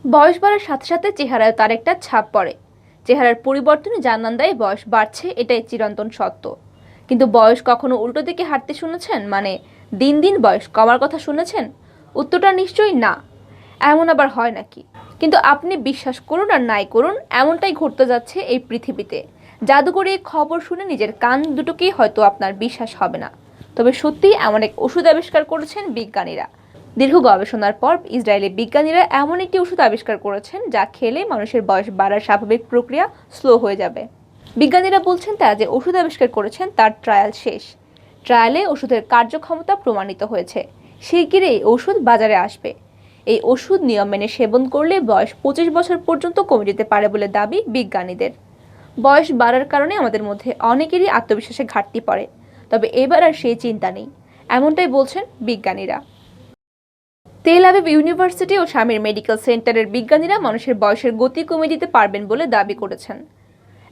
বয়স বাড়ার সাথে সাথে চেহারায় তার একটা ছাপ পড়ে। চেহারার পরিবর্তনে জানান দেয় বয়স বাড়ছে, এটাই চিরন্তন সত্য। কিন্তু বয়স কখনো উল্টো দিকে হাঁটতে শুনেছেন? মানে দিন দিন বয়স কমার কথা শুনেছেন? উত্তরটা নিশ্চয়ই না। এমন আবার হয় নাকি? কিন্তু আপনি বিশ্বাস করুন আর নাই করুন, এমনটাই ঘটতে যাচ্ছে এই পৃথিবীতে। জাদুকরি এই খবর শুনে নিজের কান দুটোকেই হয়তো আপনার বিশ্বাস হবে না। তবে সত্যিই এমন এক ওষুধ আবিষ্কার করেছেন বিজ্ঞানীরা। দীর্ঘ গবেষণার পর ইসরায়েলি বিজ্ঞানীরা এমন একটি ওষুধ আবিষ্কার করেছেন যা খেলে মানুষের বয়স বাড়ার স্বাভাবিক প্রক্রিয়া স্লো হয়ে যাবে। বিজ্ঞানীরা বলছেন তারা যে ওষুধ আবিষ্কার করেছেন তার ট্রায়াল শেষ। ট্রায়ালে ওষুধের কার্যক্ষমতা প্রমাণিত হয়েছে। শিগগিরই এই ওষুধ বাজারে আসবে। এই ওষুধ নিয়ম মেনে সেবন করলে বয়স 25 বছর পর্যন্ত কমে যেতে পারে বলে দাবি বিজ্ঞানীদের। বয়স বাড়ার কারণে আমাদের মধ্যে অনেকেরই আত্মবিশ্বাসে ঘাটতি পড়ে, তবে এবার আর সেই চিন্তা নেই, এমনটাই বলছেন বিজ্ঞানীরা। তেল আবিব ইউনিভার্সিটি ও স্বামীর মেডিকেল সেন্টারের বিজ্ঞানীরা মানুষের বয়সের গতি কমিয়ে দিতে পারবেন বলে দাবি করেছেন।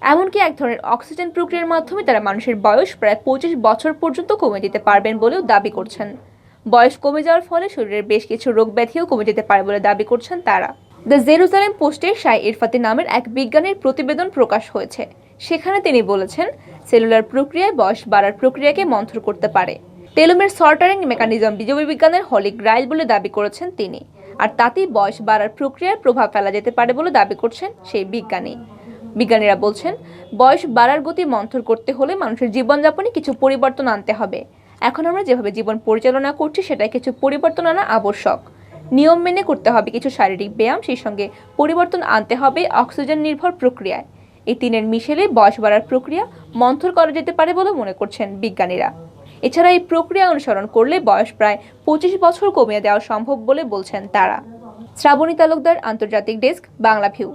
এমনকি এক ধরনের অক্সিজেন প্রক্রিয়ার মাধ্যমে তারা মানুষের বয়স প্রায় 25 বছর পর্যন্ত কমে দিতে পারবেন বলেও দাবি করছেন। বয়স কমে যাওয়ার ফলে শরীরের বেশ কিছু রোগ ব্যাধিও কমে যেতে পারে বলে দাবি করছেন তারা। দ্য জেরুজালেম পোস্টে শাই ইরফাতি নামের এক বিজ্ঞানীর প্রতিবেদন প্রকাশ হয়েছে। সেখানে তিনি বলেছেন, সেলুলার প্রক্রিয়ায় বয়স বাড়ার প্রক্রিয়াকে মন্থর করতে পারে। টেলোমের সর্টারিং মেকানিজম জীববিজ্ঞানের হলি গ্রাইল বলে দাবি করেছেন তিনি। আর তাতেই বয়স বাড়ার প্রক্রিয়ার প্রভাব ফেলা যেতে পারে বলে দাবি করছেন সেই বিজ্ঞানীরা বলছেন, বয়স বাড়ার গতি মন্থর করতে হলে মানুষের জীবনযাপনে কিছু পরিবর্তন আনতে হবে। এখন আমরা যেভাবে জীবন পরিচালনা করছি সেটাই কিছু পরিবর্তন আনা আবশ্যক। নিয়ম মেনে করতে হবে কিছু শারীরিক ব্যায়াম, সেই সঙ্গে পরিবর্তন আনতে হবে অক্সিজেন নির্ভর প্রক্রিয়ায়। এই তিনের মিশেলে বয়স বাড়ার প্রক্রিয়া মন্থর করা যেতে পারে বলে মনে করছেন বিজ্ঞানীরা। এছাড়া এই প্রক্রিয়া অনুসরণ করলে বয়স প্রায় 25 বছর কমিয়ে দেওয়া সম্ভব বলে বলছেন তারা। শ্রাবণী তালুকদার, আন্তর্জাতিক ডেস্ক, বাংলা ভিউ।